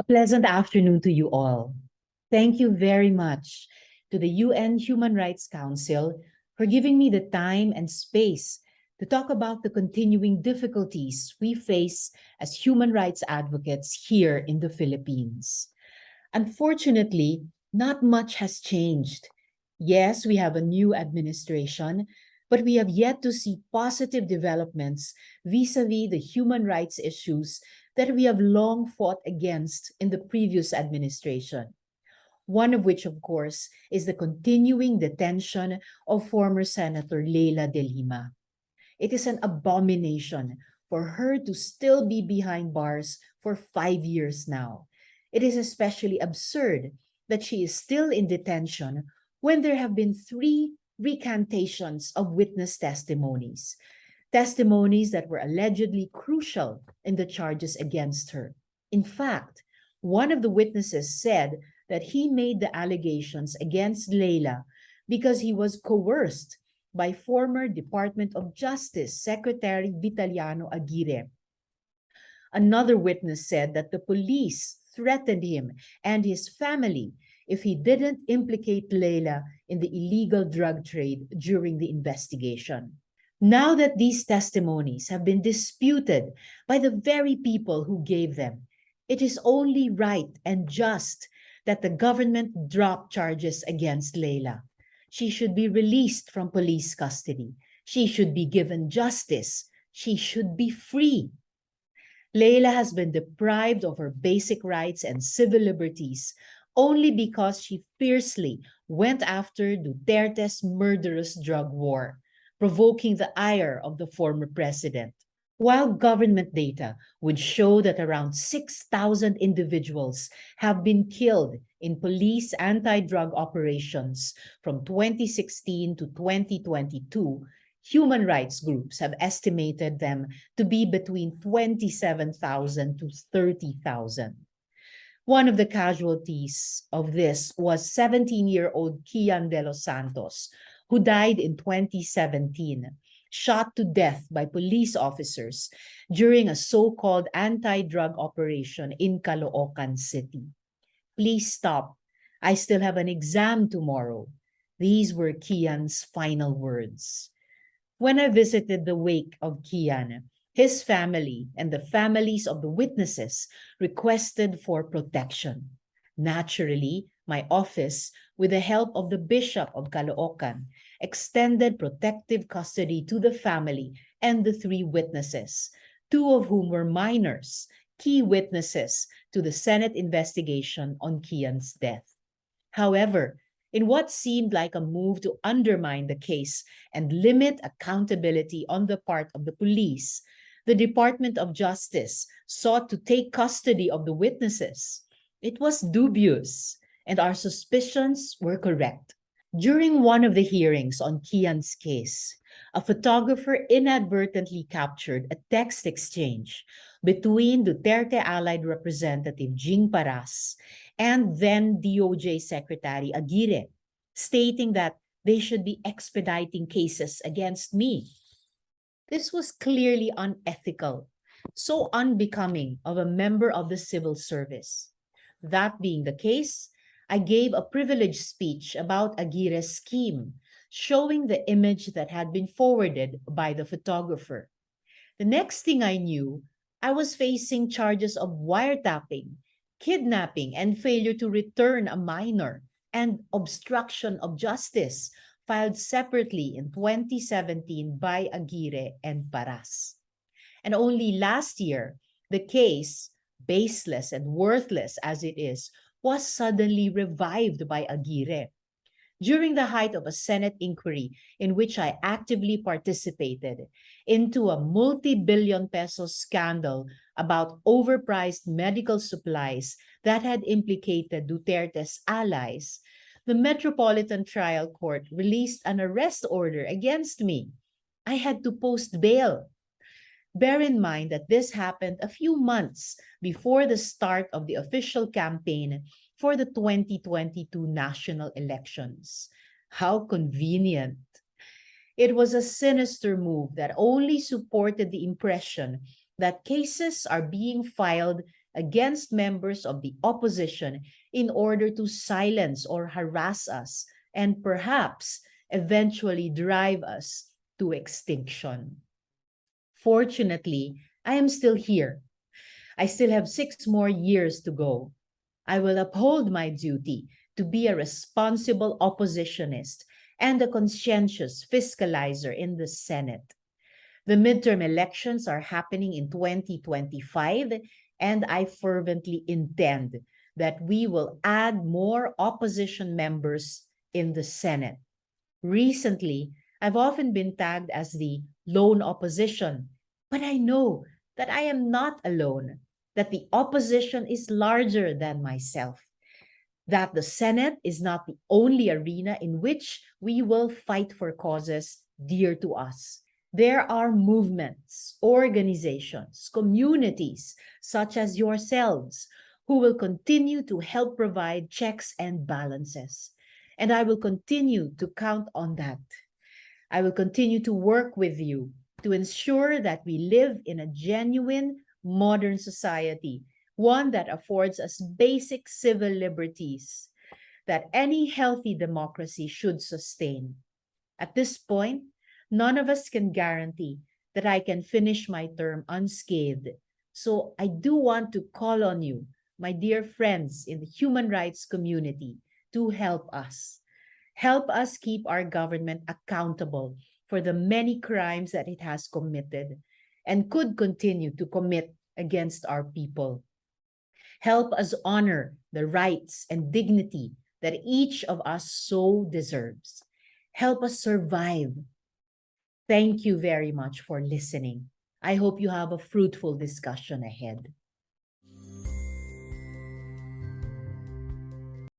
A pleasant afternoon to you all. Thank you very much to the UN Human Rights Council for giving me the time and space to talk about the continuing difficulties we face as human rights advocates here in the Philippines. Unfortunately, not much has changed. Yes, we have a new administration, but we have yet to see positive developments vis-a-vis the human rights issues that we have long fought against in the previous administration. One of which, of course, is the continuing detention of former Senator Leila de Lima. It is an abomination for her to still be behind bars for 5 years now. It is especially absurd that she is still in detention when there have been 3 recantations of witness testimonies, testimonies that were allegedly crucial in the charges against her. In fact, one of the witnesses said that he made the allegations against Leila because he was coerced by former Department of Justice Secretary Vitaliano Aguirre. Another witness said that the police threatened him and his family if he didn't implicate Leila in the illegal drug trade during the investigation. Now that these testimonies have been disputed by the very people who gave them, it is only right and just that the government drop charges against Leila. She should be released from police custody. She should be given justice. She should be free. Leila has been deprived of her basic rights and civil liberties only because she fiercely went after Duterte's murderous drug war, provoking the ire of the former president. While government data would show that around 6,000 individuals have been killed in police anti-drug operations from 2016 to 2022, human rights groups have estimated them to be between 27,000 to 30,000. One of the casualties of this was 17-year-old Kian de los Santos, who died in 2017, shot to death by police officers during a so-called anti-drug operation in Caloocan City. Please stop. I still have an exam tomorrow. These were Kian's final words. When I visited the wake of Kian, his family and the families of the witnesses requested for protection. Naturally, my office, with the help of the Bishop of Caloocan, extended protective custody to the family and the 3 witnesses, 2 of whom were minors, key witnesses to the Senate investigation on Kian's death. However, in what seemed like a move to undermine the case and limit accountability on the part of the police, the Department of Justice sought to take custody of the witnesses. It was dubious, and our suspicions were correct. During one of the hearings on Kian's case, a photographer inadvertently captured a text exchange between Duterte Allied Representative Jing Paras and then DOJ Secretary Aguirre, stating that they should be expediting cases against me. This was clearly unethical, so unbecoming of a member of the civil service. That being the case, I gave a privileged speech about Aguirre's scheme, showing the image that had been forwarded by the photographer. The next thing I knew, I was facing charges of wiretapping, kidnapping, and failure to return a minor, and obstruction of justice, filed separately in 2017 by Aguirre and Paras. And only last year, the case, baseless and worthless as it is, was suddenly revived by Aguirre. During the height of a Senate inquiry in which I actively participated into a multi-billion peso scandal about overpriced medical supplies that had implicated Duterte's allies, the Metropolitan Trial Court released an arrest order against me. I had to post bail. Bear in mind that this happened a few months before the start of the official campaign for the 2022 national elections. How convenient. It was a sinister move that only supported the impression that cases are being filed against members of the opposition in order to silence or harass us and perhaps eventually drive us to extinction. Fortunately, I am still here. I still have 6 more years to go. I will uphold my duty to be a responsible oppositionist and a conscientious fiscalizer in the Senate. The midterm elections are happening in 2025, and I fervently intend that we will add more opposition members in the Senate. Recently, I've often been tagged as the lone opposition, but I know that I am not alone, that the opposition is larger than myself, that the Senate is not the only arena in which we will fight for causes dear to us. There are movements, organizations, communities such as yourselves who will continue to help provide checks and balances. And I will continue to count on that. I will continue to work with you to ensure that we live in a genuine modern society, one that affords us basic civil liberties that any healthy democracy should sustain. At this point, none of us can guarantee that I can finish my term unscathed. So I do want to call on you, my dear friends in the human rights community, to help us. Help us keep our government accountable for the many crimes that it has committed and could continue to commit against our people. Help us honor the rights and dignity that each of us so deserves. Help us survive. Thank you very much for listening. I hope you have a fruitful discussion ahead.